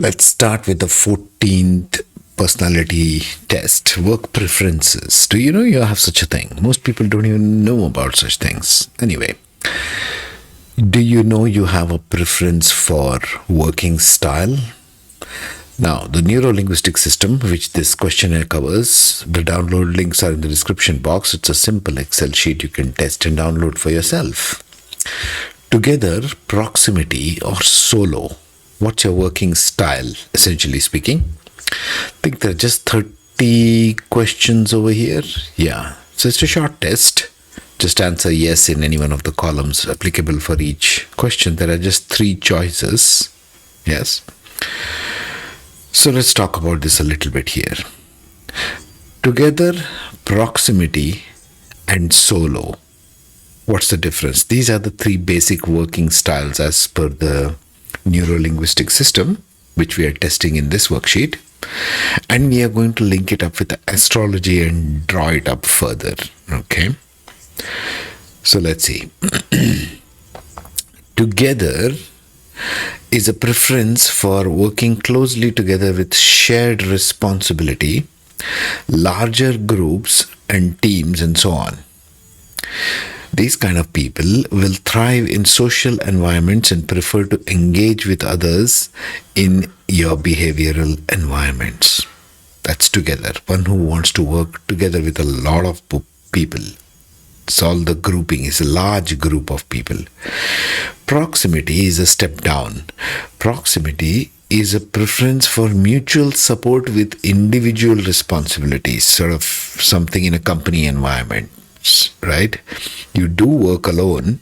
Let's start with the 14th personality test, work preferences. Do you know you have such a thing? Most people don't even know about such things. Anyway, do you know you have a preference for working style? Now, the neuro-linguistic system, which this questionnaire covers, the download links are in the description box. It's a simple Excel sheet you can test and download for yourself. Together, proximity or solo. What's your working style, essentially speaking? I think there are just 30 questions over here. Yeah, so it's a short test. Just answer yes in any one of the columns applicable for each question. There are just 3 choices. Yes. So let's talk about this a little bit here. Together, proximity, and solo. What's the difference? These are the 3 basic working styles as per the neuro-linguistic system, which we are testing in this worksheet. And we are going to link it up with astrology and draw it up further. Okay. So let's see. Together is a preference for working closely together with shared responsibility, larger groups and teams, and so on. These kind of people will thrive in social environments and prefer to engage with others in your behavioral environments. That's together. One who wants to work together with a lot of people. It's all the grouping, is a large group of people. Proximity is a step down. Proximity is a preference for mutual support with individual responsibilities, sort of something in a company environment, right? You do work alone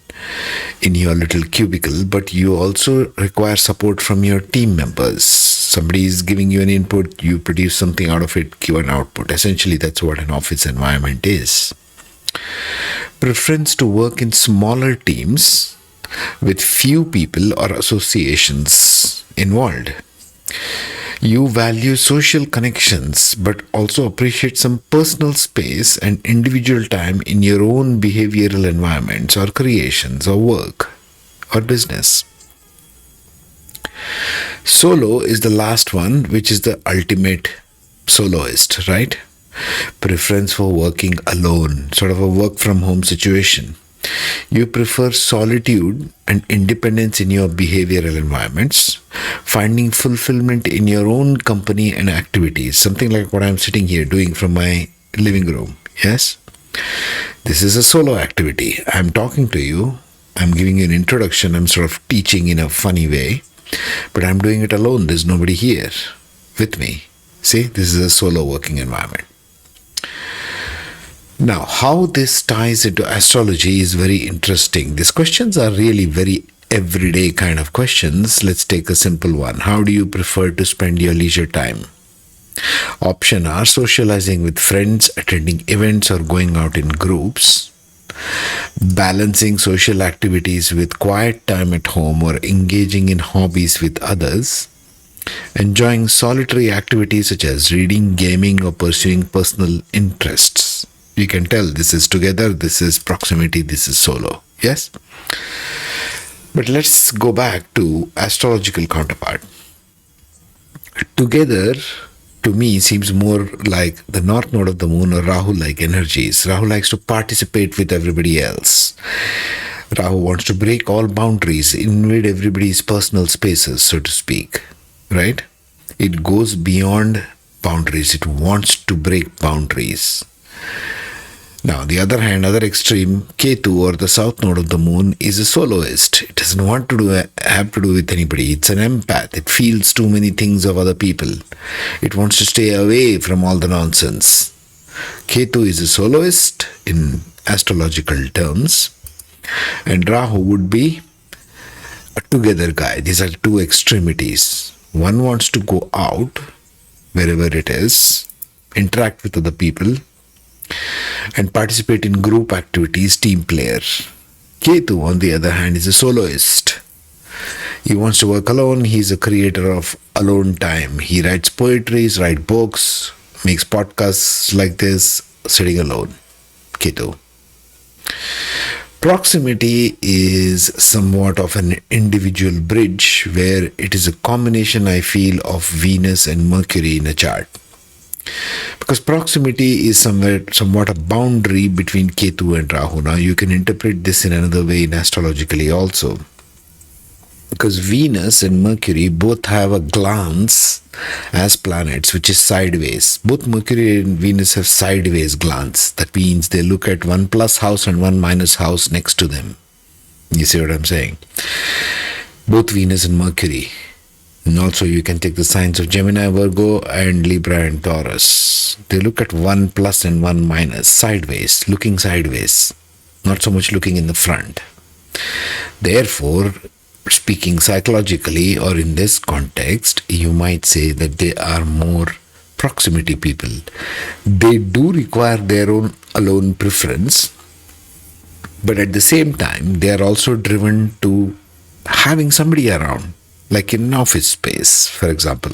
in your little cubicle, but you also require support from your team members. Somebody is giving you an input, you produce something out of it, give an output. Essentially, that's what an office environment is. Preference to work in smaller teams with few people or associations involved. You value social connections but also appreciate some personal space and individual time in your own behavioral environments or creations or work or business. Solo is the last one, which is the ultimate soloist, right? Preference for working alone, sort of a work from home situation. You prefer solitude and independence in your behavioral environments, finding fulfillment in your own company and activities, something like what I'm sitting here doing from my living room. Yes? This is a solo activity. I'm talking to you, I'm giving you an introduction, I'm sort of teaching in a funny way, but I'm doing it alone. There's nobody here with me. See, this is a solo working environment. Now, how this ties into astrology is very interesting. These questions are really very everyday kind of questions. Let's take a simple one. How do you prefer to spend your leisure time? Option are socializing with friends, attending events, or going out in groups. Balancing social activities with quiet time at home or engaging in hobbies with others. Enjoying solitary activities such as reading, gaming, or pursuing personal interests. You can tell this is together, this is proximity, this is solo. Yes? But let's go back to astrological counterpart. Together, to me, seems more like the north node of the moon or Rahu-like energies. Rahu likes to participate with everybody else. Rahu wants to break all boundaries, invade everybody's personal spaces, so to speak. Right? It goes beyond boundaries. It wants to break boundaries. Now, on the other hand, other extreme, Ketu or the south node of the moon is a soloist. It doesn't want to have to do with anybody. It's an empath. It feels too many things of other people. It wants to stay away from all the nonsense. Ketu is a soloist in astrological terms, and Rahu would be a together guy. These are 2 extremities. One wants to go out, wherever it is, interact with other people, and participate in group activities, team player. Ketu, on the other hand, is a soloist. He wants to work alone. He's a creator of alone time. He writes poetry, writes books, makes podcasts like this, sitting alone. Ketu. Proximity is somewhat of an individual bridge where it is a combination, I feel, of Venus and Mercury in a chart. Because proximity is somewhat a boundary between Ketu and Rahu. Now, you can interpret this in another way in astrologically also. Because Venus and Mercury both have a glance as planets, which is sideways. Both Mercury and Venus have sideways glance. That means they look at one plus house and one minus house next to them. You see what I'm saying? Both Venus and Mercury. And also you can take the signs of Gemini, Virgo, and Libra and Taurus. They look at one plus and one minus, sideways, looking sideways. Not so much looking in the front. Therefore, speaking psychologically or in this context, you might say that they are more proximity people. They do require their own alone preference, but at the same time, they are also driven to having somebody around, like in an office space, for example.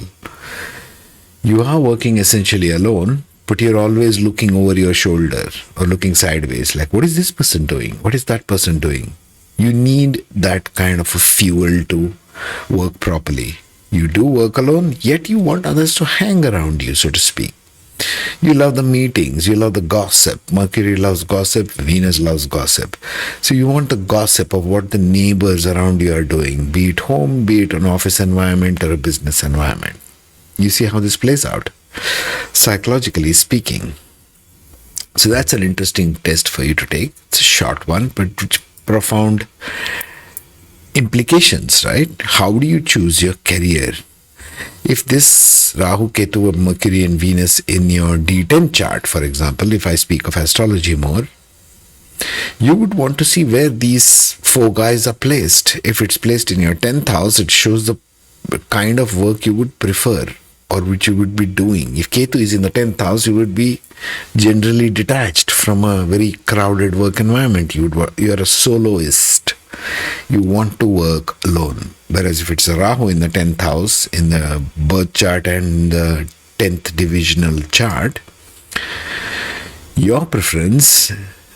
You are working essentially alone, but you're always looking over your shoulder or looking sideways, like, what is this person doing? What is that person doing? You need that kind of a fuel to work properly. You do work alone, yet you want others to hang around you, so to speak. You love the meetings, you love the gossip. Mercury loves gossip, Venus loves gossip. So you want the gossip of what the neighbors around you are doing, be it home, be it an office environment or a business environment. You see how this plays out, psychologically speaking. So that's an interesting test for you to take. It's a short one, but which profound implications, right? How do you choose your career? If this Rahu, Ketu, Mercury and Venus in your D10 chart, for example, if I speak of astrology more, you would want to see where these four guys are placed. If it's placed in your 10th house, it shows the kind of work you would prefer or which you would be doing. If Ketu is in the 10th house, you would be generally detached from a very crowded work environment. You are a soloist. You want to work alone. Whereas if it's a Rahu in the 10th house, in the birth chart and the 10th divisional chart, your preference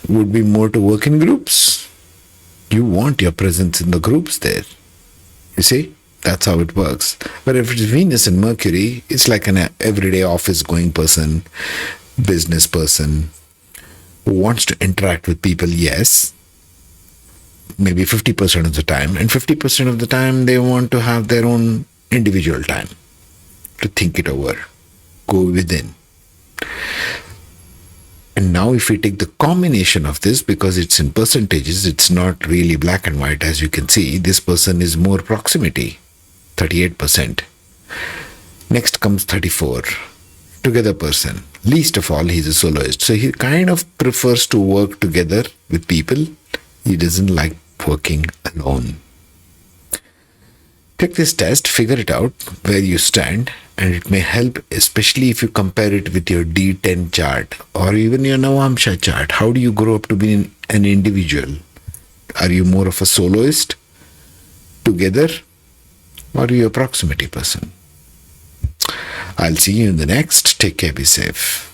would be more to work in groups. You want your presence in the groups there. You see? That's how it works. But if it's Venus and Mercury, it's like an everyday office-going person, business person who wants to interact with people, yes, maybe 50% of the time. And 50% of the time, they want to have their own individual time to think it over, go within. And now if we take the combination of this, because it's in percentages, it's not really black and white, as you can see, this person is more proximity, 38%. Next comes 34, together person. Least of all, he's a soloist. So he kind of prefers to work together with people. He doesn't like working alone. Take this test, figure it out where you stand, and it may help, especially if you compare it with your D10 chart or even your Navamsha chart. How do you grow up to be an individual? Are you more of a soloist together, or are you a proximity person? I'll see you in the next. Take care, be safe.